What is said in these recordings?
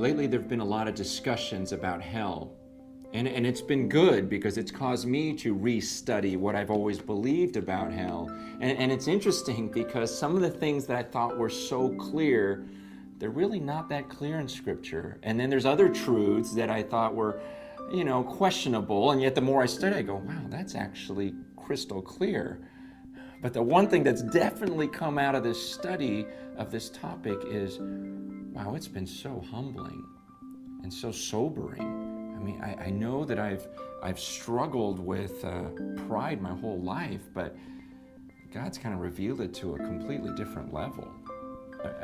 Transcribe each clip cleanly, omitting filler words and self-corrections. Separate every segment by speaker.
Speaker 1: Lately, there have been a lot of discussions about hell. And it's been good because it's caused me to restudy what I've always believed about hell. And it's interesting because some of the things that I thought were so clear, they're really not that clear in Scripture. And then there's other truths that I thought were, questionable. And yet the more I study, I go, wow, that's actually crystal clear. But the one thing that's definitely come out of this study of this topic is, wow, it's been so humbling and so sobering. I mean, I know that I've struggled with pride my whole life, but God's kind of revealed it to a completely different level.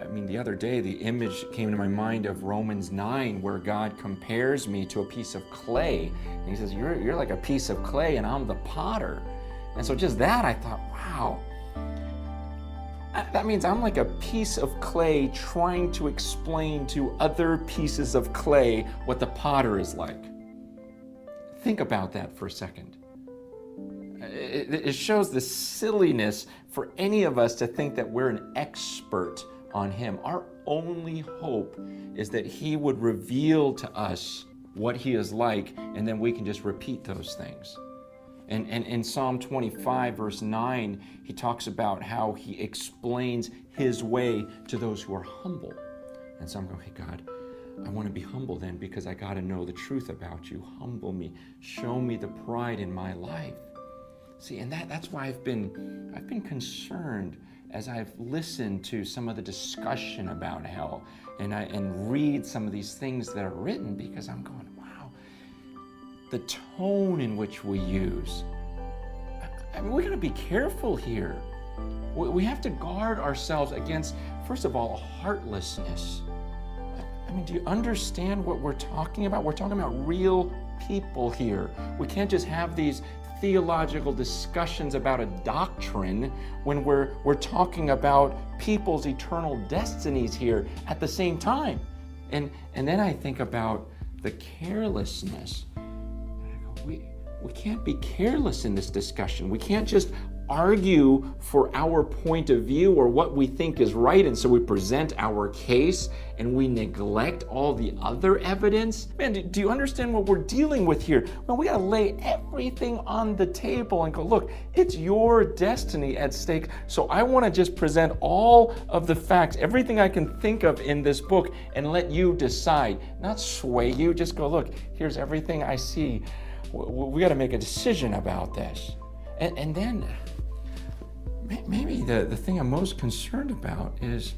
Speaker 1: I mean, the other day, the image came to my mind of Romans 9, where God compares me to a piece of clay. And he says, you're like a piece of clay, and I'm the potter. And so just that, I thought, wow, that means I'm like a piece of clay trying to explain to other pieces of clay what the potter is like. Think about that for a second. It shows the silliness for any of us to think that we're an expert on him. Our only hope is that he would reveal to us what he is like, and then we can just repeat those things. And in Psalm 25, verse 9, he talks about how he explains his way to those who are humble. And so I'm going, hey, God, I want to be humble then because I got to know the truth about you. Humble me. Show me the pride in my life. See, and that's why I've been concerned as I've listened to some of the discussion about hell and read some of these things that are written, because I'm going, wow, the tone in which we use. I mean, we got to be careful here. We have to guard ourselves against, first of all, heartlessness. I mean, do you understand what we're talking about? We're talking about real people here. We can't just have these theological discussions about a doctrine when we're talking about people's eternal destinies here at the same time. And then I think about the carelessness. We can't be careless in this discussion. We can't just argue for our point of view or what we think is right, and so we present our case and we neglect all the other evidence. Man, do you understand what we're dealing with here? Well, we gotta lay everything on the table and go, look, it's your destiny at stake, so I wanna just present all of the facts, everything I can think of in this book, and let you decide, not sway you, just go, look, here's everything I see. We gotta make a decision about this. And then maybe the thing I'm most concerned about is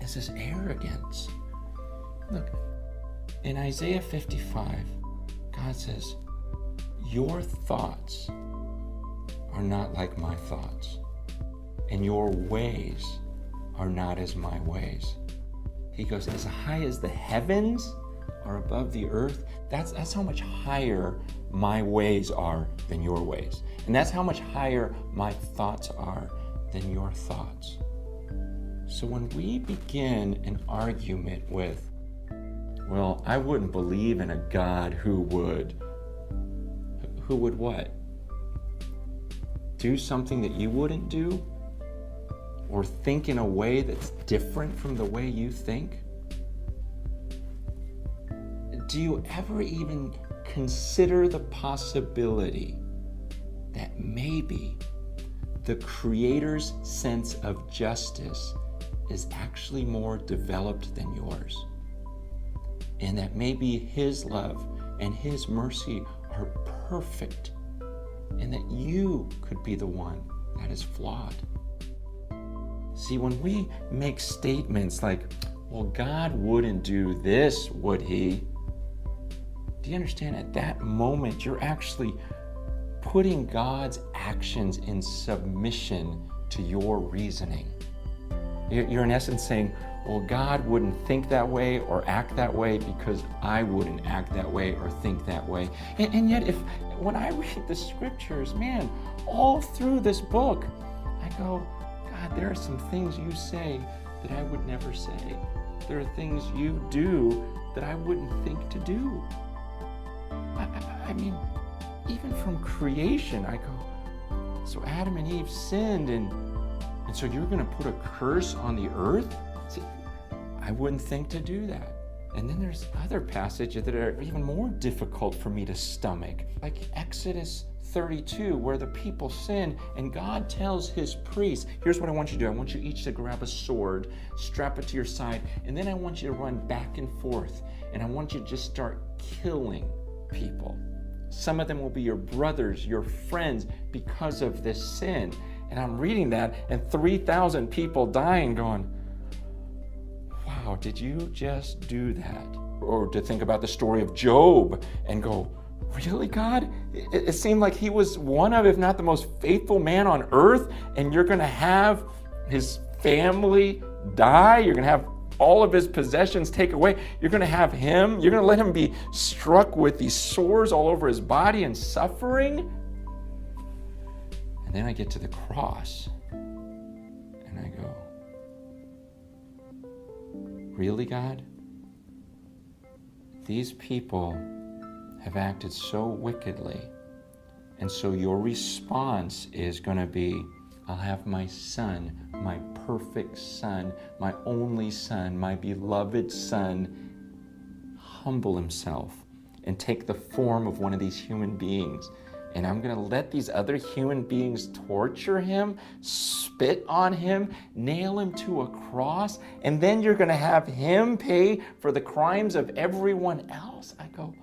Speaker 1: this arrogance. Look, in Isaiah 55, God says, your thoughts are not like my thoughts, and your ways are not as my ways. He goes, as high as the heavens are above the earth, that's how much higher my ways are than your ways. And that's how much higher my thoughts are than your thoughts. So when we begin an argument with, well, I wouldn't believe in a God who would what? Do something that you wouldn't do? Or think in a way that's different from the way you think? Do you ever even consider the possibility that maybe the Creator's sense of justice is actually more developed than yours? And that maybe His love and His mercy are perfect, and that you could be the one that is flawed? See, when we make statements like, well, God wouldn't do this, would He? Do you understand? At that moment, you're actually putting God's actions in submission to your reasoning. You're in essence saying, well, God wouldn't think that way or act that way because I wouldn't act that way or think that way. And yet, when I read the scriptures, man, all through this book, I go, God, there are some things you say that I would never say. There are things you do that I wouldn't think to do. I mean, even from creation, I go, so Adam and Eve sinned, and so you're going to put a curse on the earth? See, I wouldn't think to do that. And then there's other passages that are even more difficult for me to stomach, like Exodus 32, where the people sin and God tells his priests, here's what I want you to do. I want you each to grab a sword, strap it to your side, and then I want you to run back and forth, and I want you to just start killing people. Some of them will be your brothers, your friends, because of this sin. And I'm reading that, and 3,000 people dying, going, wow, did you just do that? Or to think about the story of Job and go, really, God? It seemed like he was one of, if not the most faithful man on earth, and you're going to have his family die? You're going to have all of his possessions take away? You're going to have him? You're going to let him be struck with these sores all over his body and suffering? And then I get to the cross, and I go, really, God? These people have acted so wickedly, and so your response is going to be, I'll have my son, my perfect son, my only son, my beloved son, humble himself and take the form of one of these human beings. And I'm going to let these other human beings torture him, spit on him, nail him to a cross, and then you're going to have him pay for the crimes of everyone else. I go,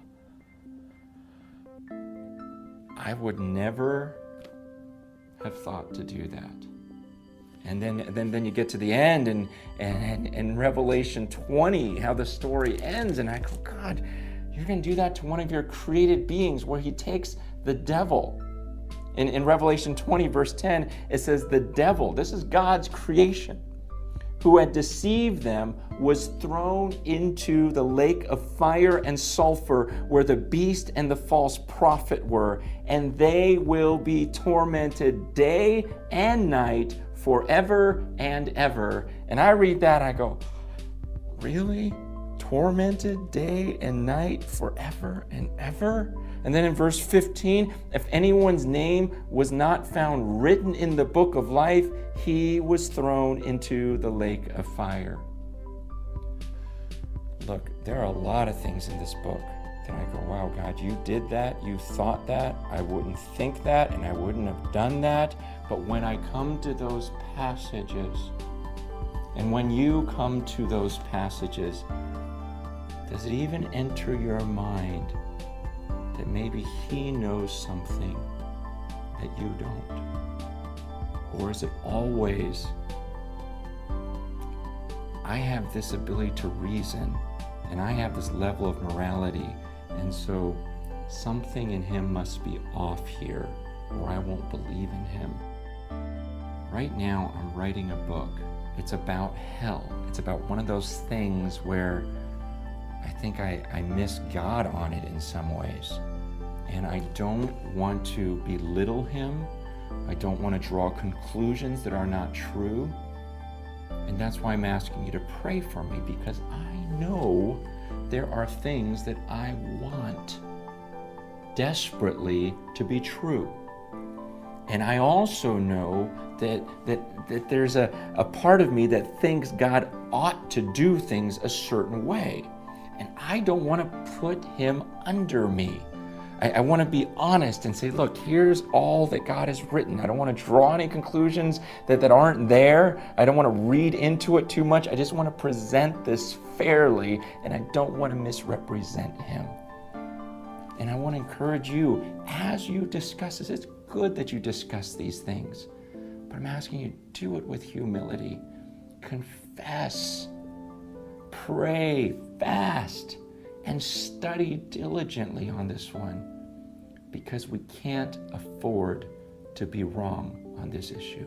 Speaker 1: I would never have thought to do that. And then you get to the end, and Revelation 20, how the story ends, and I go, God, you're going to do that to one of your created beings, where he takes the devil. In Revelation 20, verse 10, it says, the devil, this is God's creation, who had deceived them, was thrown into the lake of fire and sulfur, where the beast and the false prophet were, and they will be tormented day and night forever and ever. And I read that, I go, really? Tormented day and night forever and ever? And then in verse 15, if anyone's name was not found written in the book of life, he was thrown into the lake of fire. Look, there are a lot of things in this book that I go, wow, God, you did that, you thought that, I wouldn't think that, and I wouldn't have done that. But when I come to those passages, and when you come to those passages, does it even enter your mind that maybe he knows something that you don't? Or is it always, I have this ability to reason, and I have this level of morality, and so something in him must be off here, or I won't believe in him. Right now, I'm writing a book. It's about hell. It's about one of those things where I think I miss God on it in some ways. And I don't want to belittle him. I don't want to draw conclusions that are not true. And that's why I'm asking you to pray for me, because I know there are things that I want desperately to be true. And I also know that there's a part of me that thinks God ought to do things a certain way. And I don't want to put him under me. I want to be honest and say, look, here's all that God has written. I don't want to draw any conclusions that aren't there. I don't want to read into it too much. I just want to present this fairly, and I don't want to misrepresent him. And I want to encourage you, as you discuss this, it's good that you discuss these things, but I'm asking you, do it with humility. Confess, pray, fast, and study diligently on this one, because we can't afford to be wrong on this issue.